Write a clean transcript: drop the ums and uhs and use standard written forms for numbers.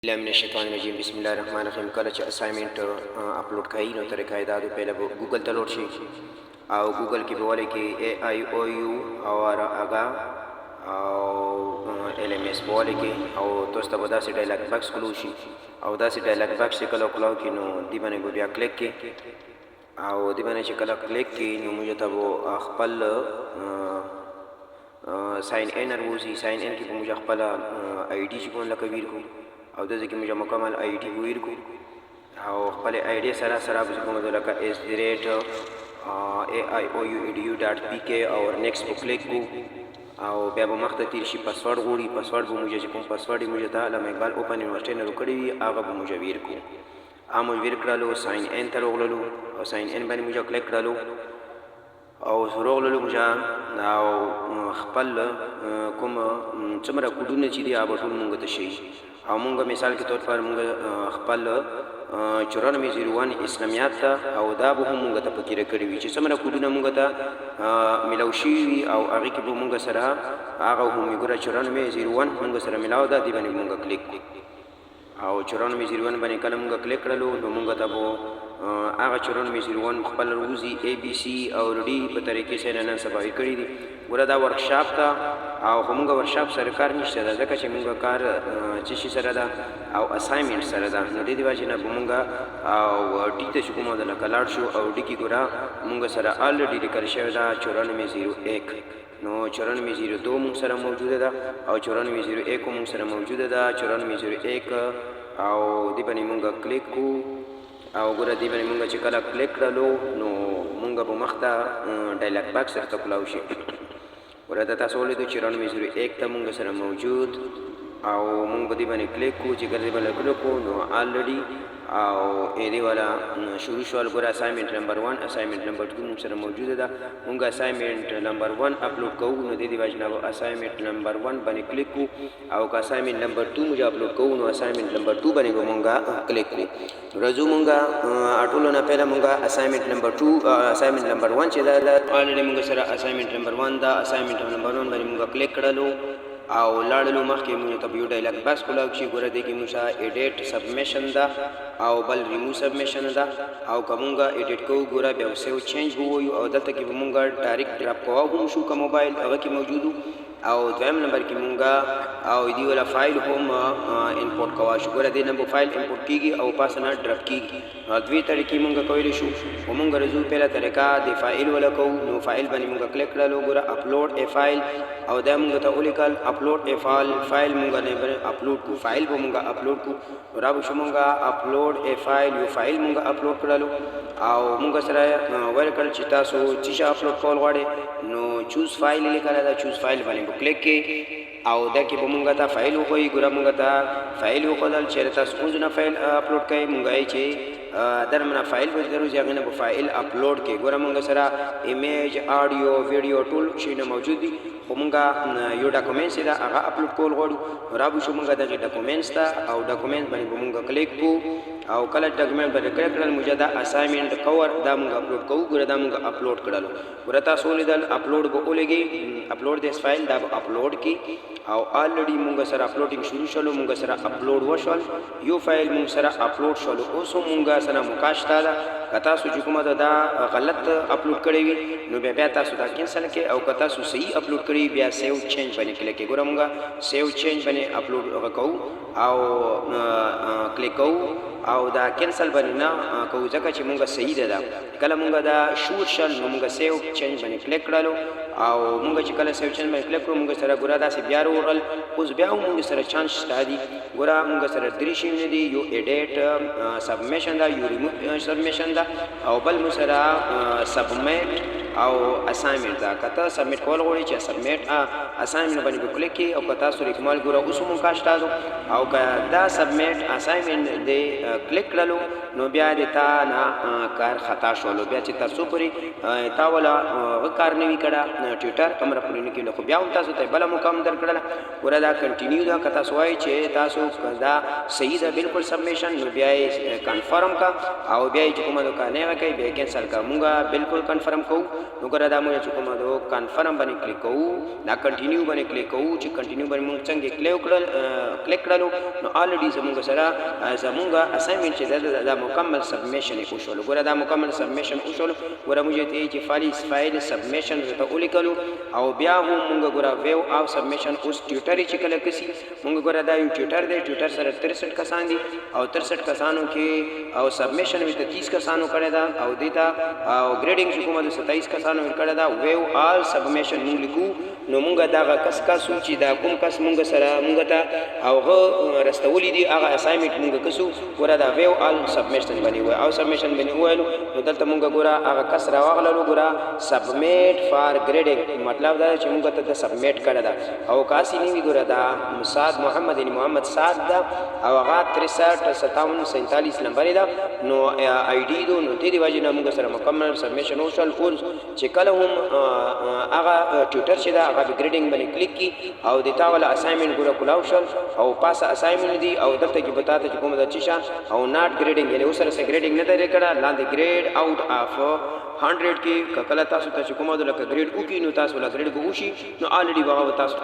الله من الشیطان الرجیم بسم الله الرحمن الرحیم. کله چې اسایمنټ اپلوډ کړئ نو طریقه دا ده، پهله به ګوګل ته لوډ شي او ګوګل کې به ولیکئ AIOU او هغه او LMS به ولیکئ او تاسو ته به داسې ډایلاګ باکس کلو شي او داسې ډایلاګ باکس چې کله کلاو کړي نو دې باندې به بیا کلیک کړئ او دې باندې چې کله کلیک کړئ نو موږ ته به خپل ساین ان وروځي. ساین ان کې به موږ خپل آی ډي چې کوم لکه ویر کوو او دغه کې موږ مکمل آی ډي ویر کو او خپل آی ډي سره به کوم لکه @aiouedu.pk او نیکست په کلیک کو او بیا به مخ ته تیر شي پاسورډ غوړي. پاسورډ به موږ چې کوم پاسورډ موږ ته علامه اقبال اوپن یونیورسيټي نه کړی وي هغه به موږ ویر کو. امو ویر کړلو ساین ان ته راغلو او ساین ان باندې موږ کلیک کړلو او راغلو موږ او خپل کوم څومره کوډونه چې دی هغه ټول موږ ته شي او موږ مثال کے طور پر موږ خپل 9401 اسلامیات ته او دا به موږ ته پکې راکړي وي چې څومره کوډونه موږ ته ملاو شي او هغه کې به موږ سره هغه هم ګره 9401 موږ سره ملاو دا دی باندې موږ کلیک او 9401 باندې کله موږ کلیک کړلو نو موږ ته به هغه 9401 خپل روزي ABC او ډي په طریقې سره نن سبا کړی دي. ګوره دا ورکشاپ ته او موږ ورکشاپ سره کار نشته ده ځکه چې موږ کار چې شي سره ده او اسایمنټ سره ده نو د دې وجه نه موږ او ډي ته شو کوم د کلاړ شو او ډي کې ګوره موږ سره الریډي لیکل شوی ده 9401 نو 9402 موږ سره موجوده ده او 9401 موږ سره موجوده ده 9401 او دې باندې موږ کلیک کو او ګوره دې باندې موږ چې کله کلیک کړلو نو موږ به مخ ته ډایلاګ باکس سره کلاو شي. ګوره دا تاسو ولیدو 9401 ته موږ سره موجود او موږ دې باندې کلیک کو چې کله دې باندې کلیک کو نو الریډي او دې والا شروع شول. ګوره اسایمنټ نمبر 1 اسایمنټ نمبر 2 موږ سره موجوده ده. موږ اسایمنټ نمبر 1 اپلوډ کوو نو دې وجه نه اسایمنټ نمبر 1 باندې کلیک کو او که اسایمنټ نمبر 2 موږ اپلوډ کوو نو اسایمنټ نمبر 2 باندې موږ کلیک کو. رجو موږ اټولو نه پهله موږ اسایمنټ نمبر 2 اسایمنټ نمبر 1 چې دا الریډي موږ سره اسایمنټ نمبر 1 دا اسایمنټ نمبر 1 باندې موږ کلیک کړلو او لاړلو مخکې موږ ته یو ډایلاګ باکس کولاو شي. ګوره دې کې موږ ایډیټ سبمیشن ده او بل ریموو سبمیشن ده او که موږ ایډیټ کوو ګوره بیا سیو چینج ووایو او دلته کې به موږ ډایرکټ ډراپ کوو هم شو که موبایل هغه کې موجودو او دویم نمبر کې مونږ او دی ولا فایل هم انپورټ کوا شو. ګوره دې نمبر فایل انپورټ کیږي او پاس نه ډراپ کیږي. دوی طریقې مونږ کولی شو او مونږ رجوع پهله طریقه د فایل ولا کو نو فایل باندې مونږ کلیک کړلو. ګوره اپلوډ ا فایل او دا مونږ ته ولیکل اپلوډ ا فایل مونږ نه اپلوډ کو فایل به مونږ اپلوډ کو را به شو مونږ اپلوډ ا فایل یو فایل مونږ اپلوډ کړلو او مونږ سره ورکړ چې تاسو چې اپلوډ کول غواړئ نو چوز فایل لیکل دا چوز فایل باندې کلیک کې او دا کې به مونږ ته فایل وخوي. ګوره مونږ ته فایل وخدل چې تاسو کوم نه فایل اپلوډ کړئ مونږ یې چې درمنه فایل به درو ځای نه به فایل اپلوډ کې. ګوره مونږ سره ایمیج اډیو ویډیو ټول شي نه موجود دي خو مونږ یو ډاکومنټس دا هغه اپلوډ کول غواړو. را به شو مونږ دغه ډاکومنټس ته او ډاکومنټ باندې مونږ کلیک کو او کله ډاکومنټ باندې کلیک کړل موږ دا اسایمنټ کور دا موږ اپلوډ کوو. ګوره دا موږ اپلوډ کړل. ګوره تاسو ولیدل اپلوډ به ولګي اپلوډ دیس فایل دا اپلوډ کی او الریډي موږ سره اپلوډینګ شروع شلو. موږ سره اپلوډ وشول یو فایل موږ سره اپلوډ شلو. اوس موږ سره مکاشته ده که تاسو چې کومه دا غلط اپلوډ کړی وي نو بیا تاسو دا کینسل کړئ او که تاسو صحیح اپلوډ کړی بیا سیو چینج باندې کلیک کړئ. ګوره موږ سیو چینج باندې اپلوډ وکړو او کلیک کوو او دا کینسل باندې نه کوو ځکه چې موږ صحیح ده. کله موږ دا شور شل نو موږ سیو چینج باندې کلیک کړلو او موږ چې کله سیو چینج باندې کلیک کړو موږ سره ګوره داسې بیا ورغل. اوس بیا موږ سره چانس شته دي. ګوره موږ سره درې شیونه دي یو ایډیټ سبمیشن ده یو ریموو سبمیشن ده او بل موږ سره سبمیټ او اسایمنټ دا کته سبمیټ کول غواړي چې سبمیټ اسایمنټ باندې کلیک کی او کته سوري کمال ګوره اوس مونږ کاشته او که دا سبمیټ اسایمنټ دی کلیک کړلو نو بیا د تا نه کار خطا شولو بیا چې تر څو پورې تا ولا کار نه وي کړه ټویټر امر پورې نه کېږي خو بیا هم تاسو ته بله موقع هم درکړله ګوره دا کنټینیو ده که تاسو وایئ چې تاسو دا صحیح ده بالکل سبمیشن نو بیا یې کنفرم کا او بیا یې چې کومه دوکه نه کوي بیا یې کینسل کا مونږ بالکل کنفرم کوو نو ګوره دا مونږ چې کومه دو کنفرم باندې کلیک کوو دا کنټینیو باندې کلیک کوو چې کنټینیو باندې مونږ څنګه کلیک کړلو نو آلریډي زمونږ سره زمونږ اساینمنټ چې دا مکمل سبمیشن یې وشولو ګوره دا مکمل سبمیشن وشولو ګوره مونږ ته چې فایل سبمیشن ته ولیکلو او بیا هم مونږ ګوره ویو او سبمیشن اوس ټویټر چې کله کسي مونږ ګوره دا یو ټویټر دی ټویټر سره 63 کسان دي او 63 کسانو کې او سبمیشن وی 30 کسانو کړی دا او دیتا او ګریډینګ چې کومه 27 کسانو کړی دا ویو آل سبمیشن مونږ لیکو نو مونږ دا کس چې دا کوم کس مونږ سره مونږ ته او رستولی دي هغه اساینمنټ مونږ کسو ګوره دا ویو آل سبمیشن باندې وای او سبمیشن باندې وایلو نو دلته مونږ ګوره هغه کس راوغللو ګوره سبمیټ فار ګریډینګ مطلب دا چې مونږ ته سبمیټ کړی دا او کاسي نیوی ګوره دا صاد محمد محمد صاد دا او هغه 635747 نمبر دا نو آی ډي دو نو دې وجه نه موږ سره مکمل سبمیشن وشول او چې کله هم هغه ټویټر چې دا هغه ګریډینګ باندې کلیک کی او د تا ولا اساینمنټ ګوره کولاو شول او پاسه اساینمنټ دی او دلته کې بتاته چې کومه د چشا او ناٹ ګریډینګ یعنی اوسره سره ګریډینګ نه درې کړه لاندې ګریډ اوټ اف 100 کې کله تاسو ته کومه د لکه ګریډ او کې نو تاسو لا ګریډ به وشي نو آلریډي هغه تاسو